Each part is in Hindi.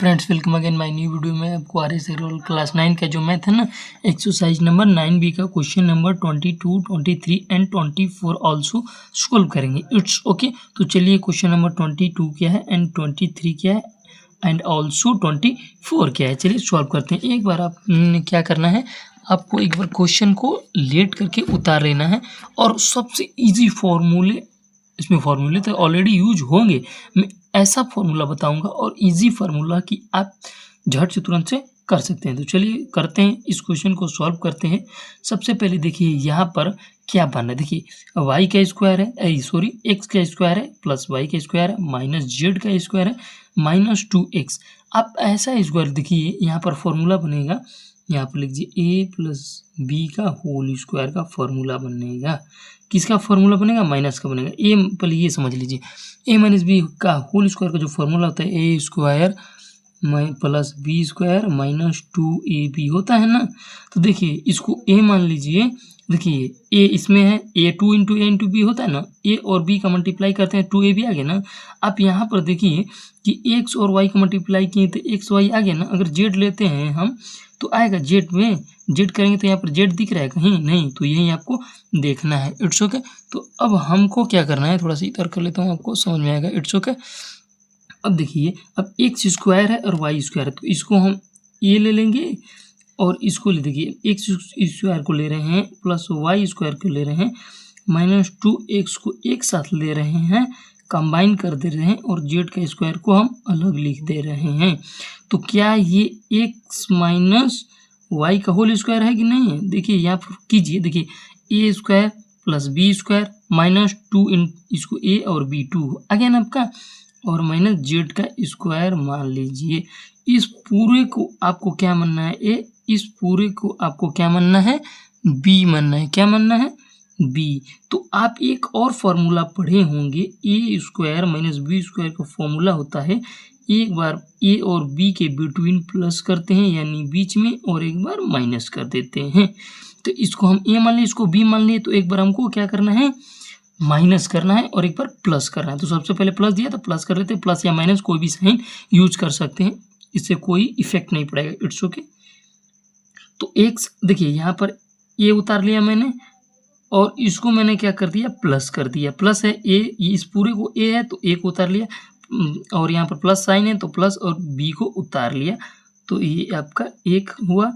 Friends welcome again my new video में। आपको आर एस रोल क्लास 9 का जो मैथ है ना, एक्सरसाइज नंबर 9B का question number 22, 23 and 24 also solve करेंगे। It's okay. तो चलिए क्वेश्चन नंबर 22 क्या है एंड 23 क्या है एंड ऑल्सो 24 क्या है, चलिए सॉल्व करते हैं। एक बार आपने क्या करना है, आपको एक बार क्वेश्चन को लेट करके उतार लेना है और सबसे ईजी फॉर्मूले, इसमें फॉर्मूले तो ऑलरेडी यूज होंगे, मैं ऐसा फॉर्मूला बताऊंगा और इजी फार्मूला कि आप झट से तुरंत से कर सकते हैं। तो चलिए करते हैं, इस क्वेश्चन को सॉल्व करते हैं। सबसे पहले देखिए यहाँ पर क्या बनना है, देखिए y का स्क्वायर है, सॉरी x का स्क्वायर है प्लस y का स्क्वायर है माइनस z का स्क्वायर है माइनस 2x। आप ऐसा स्क्वायर देखिए यहाँ पर फॉर्मूला बनेगा, यहाँ पर लीजिए a प्लस बी का होल स्क्वायर का फॉर्मूला बनेगा। किसका फॉर्मूला बनेगा? माइनस का बनेगा। ए पहले ये समझ लीजिए, ए माइनस बी का होल स्क्वायर का जो फॉर्मूला होता है A square plus B square minus 2ab होता है ना। तो देखिए इसको ए मान लीजिए, देखिए ए इसमें है, ए 2 इंटू ए इंटू बी होता है ना, ए और बी का मल्टीप्लाई करते हैं 2ab आ गया ना। आप यहाँ पर देखिए कि x और y का मल्टीप्लाई किए तो x y आ गया ना। अगर z लेते हैं हम तो आएगा z में, z करेंगे तो यहाँ पर z दिख रहा है कहीं नहीं, तो यही आपको देखना है। It's okay. तो अब हमको क्या करना है, थोड़ा सा इधर कर लेता हूँ, आपको समझ में आएगा। It's okay. अब देखिए अब एक्स स्क्वायर है और वाई स्क्वायर है, तो इसको हम ए ले लेंगे और इसको ले, देखिए एक्स स्क्वायर को ले रहे हैं प्लस वाई स्क्वायर को ले रहे हैं माइनस 2x को एक साथ ले रहे हैं, कंबाइन कर दे रहे हैं और जेड का स्क्वायर को हम अलग लिख दे रहे हैं। तो क्या ये x माइनस वाई का होल स्क्वायर है कि नहीं है? देखिए यहाँ पर कीजिए, देखिए A square plus B square minus 2 इन इसको ए और बी 2 आ गया ना आपका, और माइनस जेड का स्क्वायर मान लीजिए। इस पूरे को आपको क्या मानना है? ए। इस पूरे को आपको क्या मानना है? बी मानना है। क्या मानना है? बी। तो आप एक और फॉर्मूला पढ़े होंगे, ए स्क्वायर माइनस बी स्क्वायर का फॉर्मूला होता है, एक बार ए और बी के बिटवीन प्लस करते हैं यानी बीच में, और एक बार माइनस कर देते हैं। तो इसको हम ए मान लिए, इसको बी मान लिए, तो एक बार हमको क्या करना है? माइनस करना है और एक बार प्लस करना है। तो सबसे पहले प्लस दिया तो प्लस कर लेते हैं, प्लस या माइनस कोई भी साइन यूज कर सकते हैं, इससे कोई इफेक्ट नहीं पड़ेगा। It's okay. तो एक्स देखिए यहाँ पर ए उतार लिया मैंने और इसको मैंने क्या कर दिया? प्लस कर दिया। प्लस है ए, इस पूरे को ए है तो ए को उतार लिया, और यहाँ पर प्लस साइन है तो प्लस और बी को उतार लिया, तो ये आपका एक हुआ।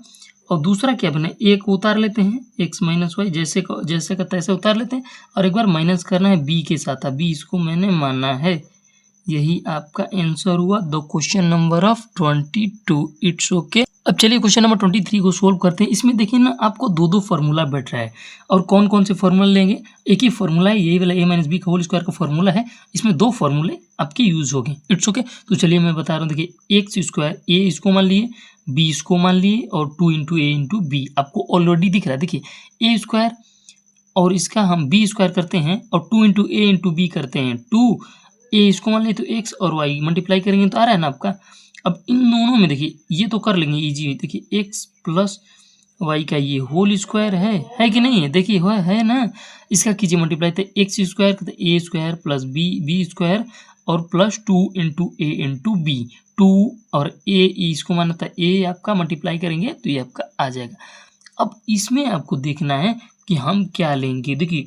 और दूसरा क्या बने, ए को उतार लेते हैं, एक्स माइनस वाई जैसे का तैसे उतार लेते हैं, और एक बार माइनस करना है बी के साथ, बी इसको मैंने माना है। यही आपका आंसर हुआ the question number of 22। It's okay. अब चलिए क्वेश्चन नंबर 23 को सोल्व करते हैं। इसमें देखिए ना, आपको दो फार्मूला बैठ रहा है, और कौन कौन से फार्मूला लेंगे? एक ही फार्मूला है, यही वाला ए माइनस बी का होल स्क्वायर का फार्मूला है, इसमें दो फार्मूले आपके यूज हो गए। It's okay. तो चलिए मैं बता रहा हूँ, देखिए एक्स स्क्वायर, ए इसको मान लिए, बी इसको मान लिए, और 2 इंटू ए इंटू बी आपको ऑलरेडी दिख रहा है। देखिए ए स्क्वायर और इसका हम बी स्क्वायर करते हैं और 2 इंटू ए इंटू बी करते हैं, 2 ए इसको मान लिए तो एक्स और वाई मल्टीप्लाई करेंगे तो आ रहा है ना आपका। अब इन दोनों में देखिए ये तो कर लेंगे इजी, देखिए एक्स प्लस वाई का ये होल स्क्वायर है कि नहीं है? देखिए है ना। इसका कीजिए मल्टीप्लाई, तो एक्स स्क्वायर तो ए स्क्वायर प्लस बी स्क्वायर और प्लस 2 इंटू ए इंटू बी, 2 और ए इसको माना था ए, आपका मल्टीप्लाई करेंगे तो ये आपका आ जाएगा। अब इसमें आपको देखना है कि हम क्या लेंगे। देखिए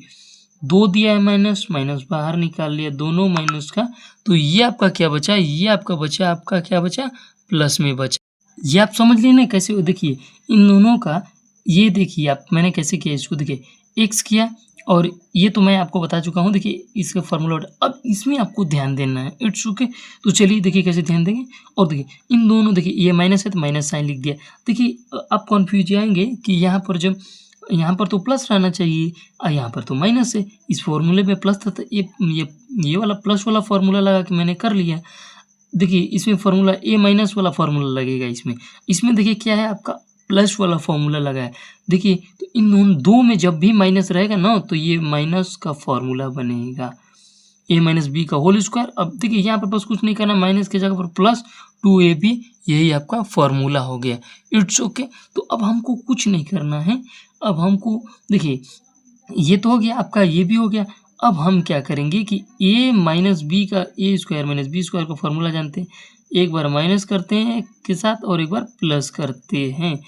2 दिया है माइनस, माइनस बाहर निकाल लिया, दोनों माइनस का, तो ये आपका क्या बचा? ये आपका बचा, आपका क्या बचा? प्लस में बचा। ये आप समझ लेना कैसे हो। देखिए इन दोनों का, ये देखिए आप मैंने कैसे किया, इसको देखिए एक्स किया, और ये तो मैं आपको बता चुका हूँ, देखिए इसका फॉर्मूला। अब इसमें आपको ध्यान देना है। It's okay. तो चलिए देखिए कैसे ध्यान देंगे। और देखिए इन दोनों, देखिए ये माइनस है तो माइनस साइन लिख दिया। देखिए आप कन्फ्यूज आएंगे कि यहाँ पर जब यहाँ पर तो प्लस रहना चाहिए और यहाँ पर तो माइनस है, इस फॉर्मूले में प्लस था तो ये वाला प्लस वाला फॉर्मूला लगा के मैंने कर लिया। देखिए इसमें फॉर्मूला ए माइनस वाला फॉर्मूला लगेगा, इसमें देखिए क्या है, आपका प्लस वाला फॉर्मूला लगा है। देखिए तो इन दो में जब भी माइनस रहेगा ना, तो ये माइनस का फॉर्मूला बनेगा, ए माइनस बी का होल स्क्वायर। अब देखिए यहाँ पर बस कुछ नहीं करना, माइनस के जगह पर प्लस 2ab, यही आपका फॉर्मूला हो गया। It's okay. तो अब हमको कुछ नहीं करना है, अब हमको देखिए ये तो हो गया आपका, ये भी हो गया। अब हम क्या करेंगे कि ए माइनस बी का, ए स्क्वायर माइनस बी स्क्वायर का फॉर्मूला जानते हैं, एक बार माइनस करते हैं के साथ और एक बार प्लस करते हैं।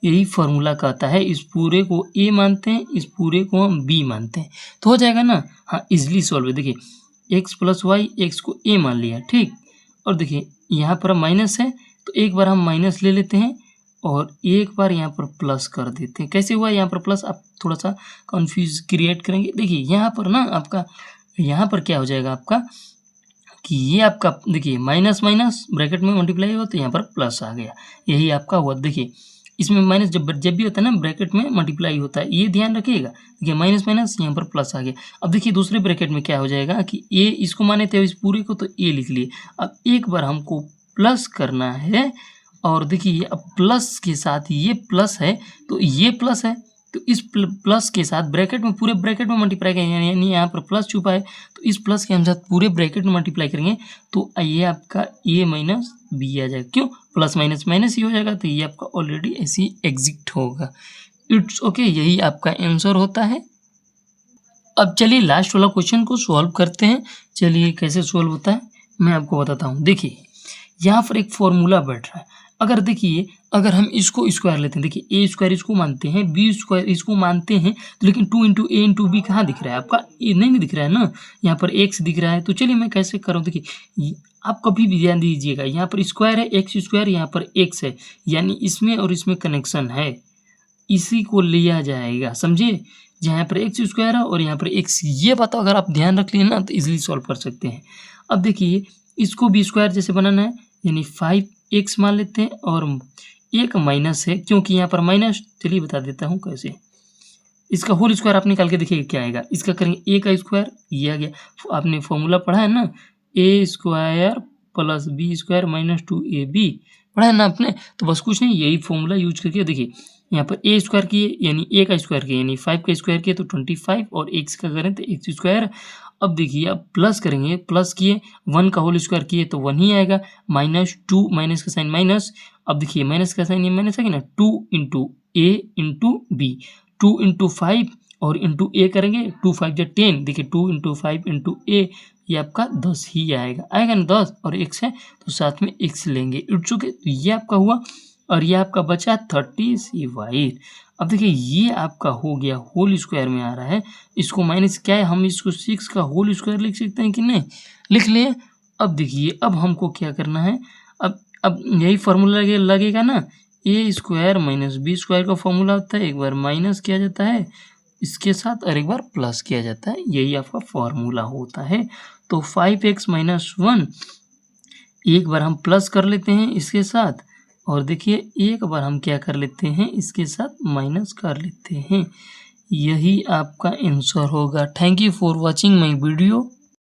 यही फॉर्मूला कहता है। इस पूरे को ए मानते हैं, इस पूरे को हम बी मानते हैं, तो हो जाएगा ना। हाँ, इजली सॉल्व है। देखिए एक्स प्लस वाई, एक्स को ए मान लिया, ठीक। और देखिए यहाँ पर माइनस है तो एक बार हम माइनस ले लेते हैं और एक बार यहाँ पर प्लस कर देते हैं। कैसे हुआ यहाँ पर प्लस, आप थोड़ा सा कंफ्यूज क्रिएट करेंगे। देखिए यहाँ पर ना आपका यहाँ पर क्या हो जाएगा आपका कि ये आपका देखिए माइनस माइनस ब्रैकेट में मल्टीप्लाई हुआ तो यहाँ पर प्लस आ गया। यही आपका हुआ। देखिए इसमें माइनस जब भी होता है ना ब्रैकेट में मल्टीप्लाई होता है, ये ध्यान रखिएगा। देखिए माइनस माइनस यहाँ पर प्लस आ गया। अब देखिए दूसरे ब्रैकेट में क्या हो जाएगा कि ए इसको माने थे इस पूरे को, तो ए लिख लिए। अब एक बार हमको प्लस करना है और देखिए अब प्लस के साथ ये प्लस है तो ये प्लस है, तो इस प्लस के साथ ब्रैकेट में पूरे ब्रैकेट में मल्टीप्लाई करेंगे, यानी यहाँ पर प्लस छुपा है तो इस प्लस के हम साथ पूरे ब्रैकेट में मल्टीप्लाई करेंगे तो ये आपका ए माइनस बी आ जाएगा। क्यों, प्लस माइनस माइनस ही हो जाएगा, तो ये आपका ऑलरेडी ऐसे ही एग्जिट होगा। इट्स ओके, यही आपका आंसर होता है। अब चलिए लास्ट वाला क्वेश्चन को सॉल्व करते हैं। चलिए कैसे सॉल्व होता है मैं आपको बताता हूँ। देखिए यहाँ पर एक फॉर्मूला बैठ रहा है। अगर देखिए अगर हम इसको स्क्वायर लेते हैं, देखिए ए स्क्वायर इसको मानते हैं, बी स्क्वायर इसको मानते हैं, तो लेकिन 2 इंटू ए इंटू बी कहाँ दिख रहा है आपका, ये नहीं दिख रहा है ना, यहाँ पर एक्स दिख रहा है। तो चलिए मैं कैसे कर रहा हूँ। देखिए आप कभी भी ध्यान दीजिएगा, यहाँ पर स्क्वायर है, एक्स स्क्वायर, यहाँ पर एक्स है, यानी इसमें और इसमें कनेक्शन है, इसी को लिया जाएगा, समझिए। जहाँ पर एक्स स्क्वायर है और यहाँ पर एक्स, ये बात अगर आप ध्यान रख लिए ना तो इजीली सॉल्व कर सकते हैं। अब देखिए इसको भी स्क्वायर जैसे बनाना है, यानी 5x मान लेते हैं और एक माइनस है क्योंकि यहाँ पर माइनस, चलिए बता देता हूँ कैसे। इसका होल स्क्वायर आप निकाल के देखिए क्या आएगा। इसका करेंगे a का स्क्वायर, ये आ गया। आपने फॉर्मूला पढ़ा है ना, a square plus B square minus 2ab, पढ़ा है ना आपने। तो बस कुछ नहीं, यही फॉर्मूला यूज करके देखिए यहाँ पर a स्क्वायर किए यानी a का स्क्वायर किए यानी 5 का स्क्वायर किए तो 25 और x का करें तो x स्क्वायर। अब देखिए अब प्लस करेंगे, प्लस किए 1 का होल स्क्वायर किए तो 1 ही आएगा, माइनस 2 माइनस का साइन माइनस। अब देखिए माइनस का साइन ये माइनस है कि ना, 2 इंटू ए इंटू बी, 2 इंटू 5 और इंटू ए करेंगे, 2 5 जा 10, देखिए 2 इंटू 5 इंटू ए, ये आपका 10 ही आएगा ना 10, और x है तो साथ में x लेंगे। इट्स ओके, तो ये आपका हुआ और ये आपका बचा 37। अब देखिए ये आपका हो गया होल स्क्वायर में आ रहा है, इसको माइनस क्या है, हम इसको 6 का होल स्क्वायर लिख सकते हैं कि नहीं, लिख लिए। अब देखिए अब हमको क्या करना है, अब यही फार्मूला लगेगा ना, ए स्क्वायर माइनस बी स्क्वायर का फॉर्मूला होता है, एक बार माइनस किया जाता है इसके साथ और एक बार प्लस किया जाता है, यही आपका फॉर्मूला होता है। तो 5x माइनस 1 एक बार हम प्लस कर लेते हैं इसके साथ, और देखिए एक बार हम क्या कर लेते हैं इसके साथ माइनस कर लेते हैं। यही आपका आंसर होगा। Thank you for watching my video.